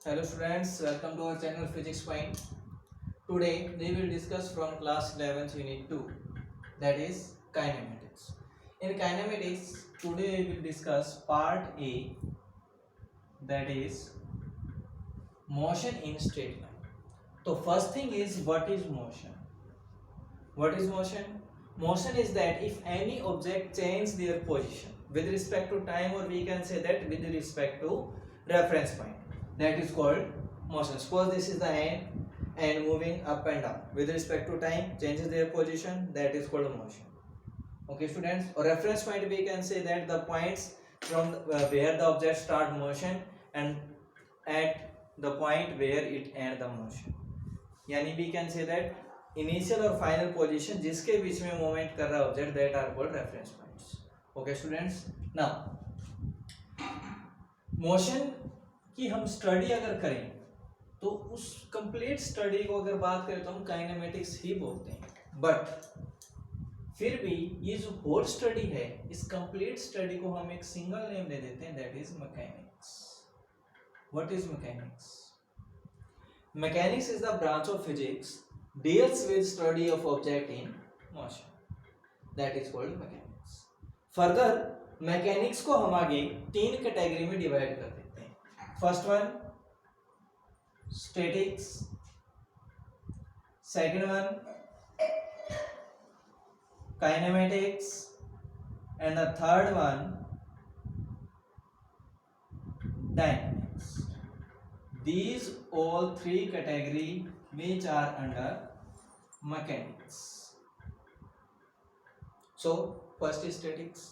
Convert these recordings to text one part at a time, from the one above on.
Hello students, welcome to our channel Physics Point. Today we will discuss from class 11th unit 2, that is kinematics. In kinematics, today we will discuss part A, that is motion in straight line. So first thing is, what is motion? What is motion? Motion is that if any object change their position with respect to time, or we can say that with respect to reference point, that is called motion. Suppose this is the hand and moving up and down with respect to time, changes their position, that is called motion. Okay students, or reference point, we can say that the points from where the object start motion and at the point where it end the motion, यानी we can say that initial और final position जिसके बीच में movement कर रहा है object, that are called reference points. Okay students, now motion की हम स्टडी अगर करें तो उस कंप्लीट स्टडी को अगर बात करें तो हम काइनेमेटिक्स ही बोलते हैं. बट फिर भी ये जो होल स्टडी है, इस कंप्लीट स्टडी को हम एक सिंगल नेम दे देते हैं, that is mechanics. What is mechanics? Mechanics is the branch of physics deals with study of object in motion, that is called mechanics. Further, mechanics को हम आगे तीन कैटेगरी में डिवाइड कर देते हैं. First one statics, second one kinematics and the third one dynamics. These all three category which are under mechanics. So first is statics.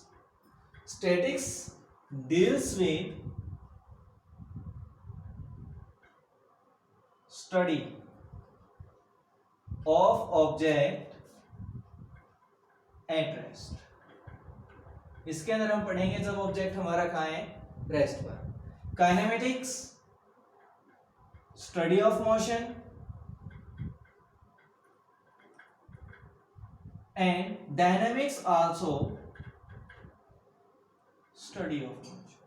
Statics deals with study of object at rest. इसके अंदर हम पढ़ेंगे जब object हमारा कहाँ है, rest पर. Kinematics study of motion and dynamics also study of motion.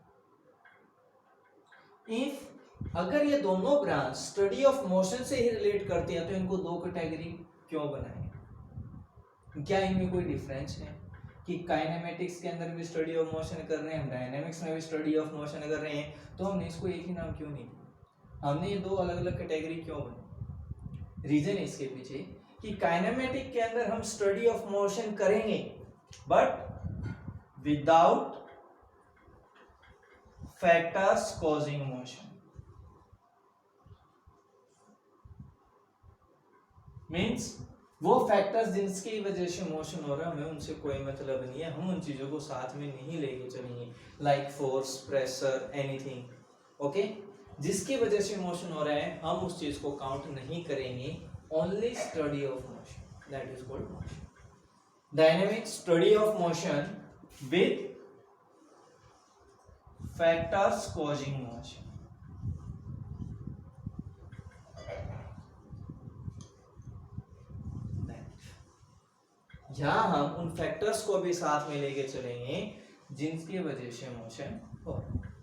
if अगर ये दोनों ब्रांच स्टडी ऑफ मोशन से ही रिलेट करती हैं तो इनको दो कैटेगरी क्यों बनाए? क्या इनमें कोई डिफरेंस है कि काइनेमेटिक्स के अंदर भी स्टडी ऑफ मोशन कर रहे हैं, हम डायनेमिक्स में भी स्टडी ऑफ मोशन कर रहे हैं, तो हमने इसको एक ही नाम क्यों नहीं दिया? हमने ये दो अलग अलग कैटेगरी क्यों बनी? रीजन इसके पीछे कि काइनेमेटिक के अंदर हम स्टडी ऑफ मोशन करेंगे but without factors causing motion. Means वो फैक्टर्स जिसकी वजह से मोशन हो रहा है, हमें उनसे कोई मतलब नहीं है, हम उन चीजों को साथ में नहीं लेके चलेंगे, like force, pressure, anything. Okay, जिसकी वजह से मोशन हो रहा है हम उस चीज को काउंट नहीं करेंगे. Only study of motion, that is called motion. Dynamic study of motion with factors causing motion. यहां हम उन फैक्टर्स को भी साथ में लेके चलेंगे जिनकी वजह से मोशन हो रहा है.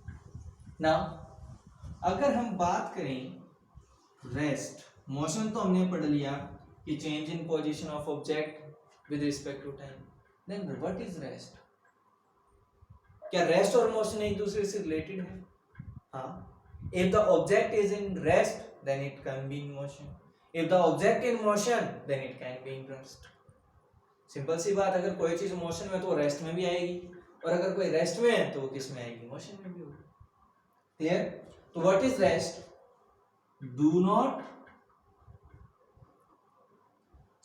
नाउ अगर हम बात करें रेस्ट, मोशन तो हमने पढ़ लिया कि change in position of object with respect to time. Then what is rest? क्या रेस्ट और मोशन एक दूसरे से रिलेटेड है? हाँ. If the object is in rest then it can be in motion. If the object in motion then it can be in rest. Simple सी बात, अगर कोई चीज मोशन में तो रेस्ट में भी आएगी, और अगर कोई रेस्ट में है तो वो किस में आएगी? मोशन में भी होगी. Clear? So what is rest? Do not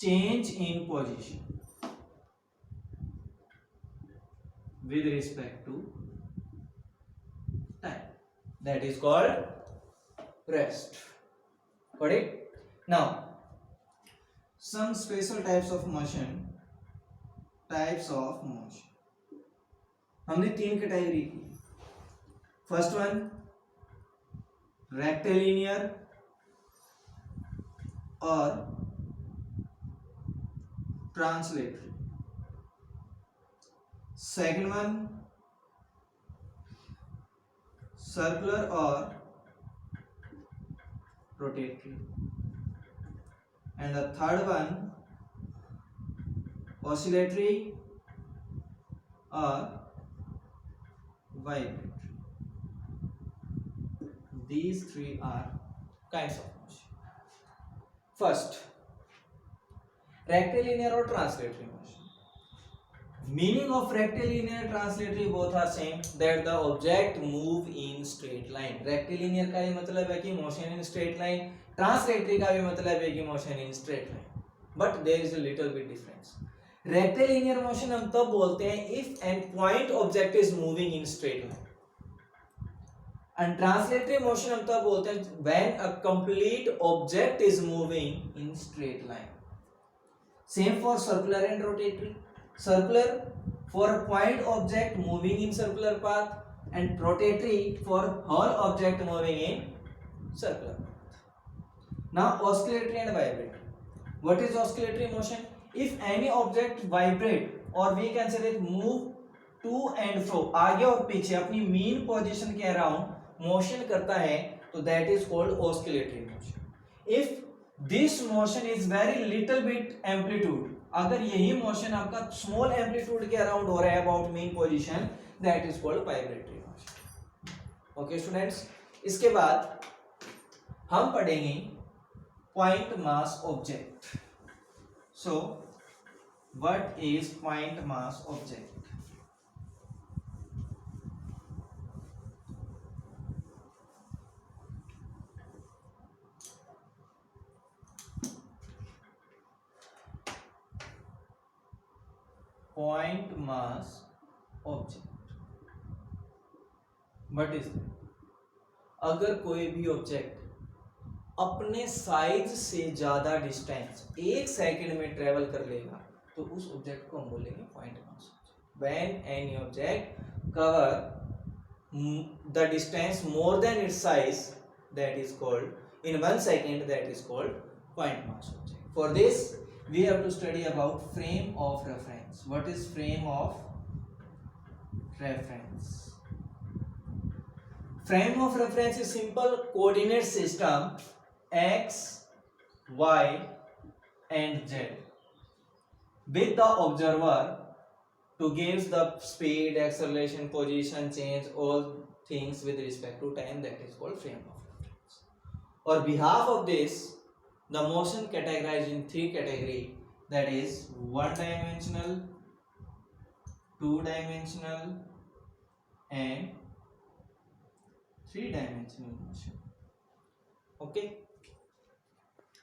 change in position with respect to time. That is called rest. Got it? Now, some special types of motion. Types of motion. हमने तीन कैटेगरी की. First one rectilinear और translatory. Second one circular और rotatory, and the third one oscillatory or vibratory. These three are kinds of motion. First, rectilinear or translatory motion. Meaning of rectilinear, translatory both are same, that the object move in straight line. Rectilinear का ये मतलब है कि motion in straight line, translatory का भी मतलब है कि motion in straight line, but there is a little bit difference. Rectilinear motion हम तब बोलते हैं if and point object is moving in straight line, and translatory motion हम तब बोलते हैं when a complete object is moving in straight line. Same for circular and rotatory. Circular for a point object moving in circular path, and rotatory for whole object moving in circular path. Now oscillatory and vibratory. What is oscillatory motion? If any object vibrate, or we can say that move to and fro, आगे और पीछे अपनी mean position के around motion करता है, तो that is called oscillatory motion. If this motion is very little bit amplitude, अगर यही मोशन आपका स्मॉल एम्पलीट्यूड के अराउंड हो रहा है about main position, that is called vibratory motion. Okay students, इसके बाद हम पढ़ेंगे point mass object. So what is point mass object? Point mass object. What is that? अगर कोई भी ऑब्जेक्ट अपने साइज से ज्यादा डिस्टेंस 1 सेकंड में ट्रेवल कर लेगा, तो उस ऑब्जेक्ट को हम बोलेंगे point mass object. When any object cover the distance more than it's size, that is called in 1 second, that is called point mass object. For this we have to study about frame of reference. What is frame of reference? Frame of reference is simple coordinate system x, y and z with the observer to give the speed, acceleration, position, change, all things with respect to time, that is called frame of reference. On behalf of this, the motion categorized in 3 categories, that is one dimensional, 2 dimensional and 3 dimensional motion. Okay.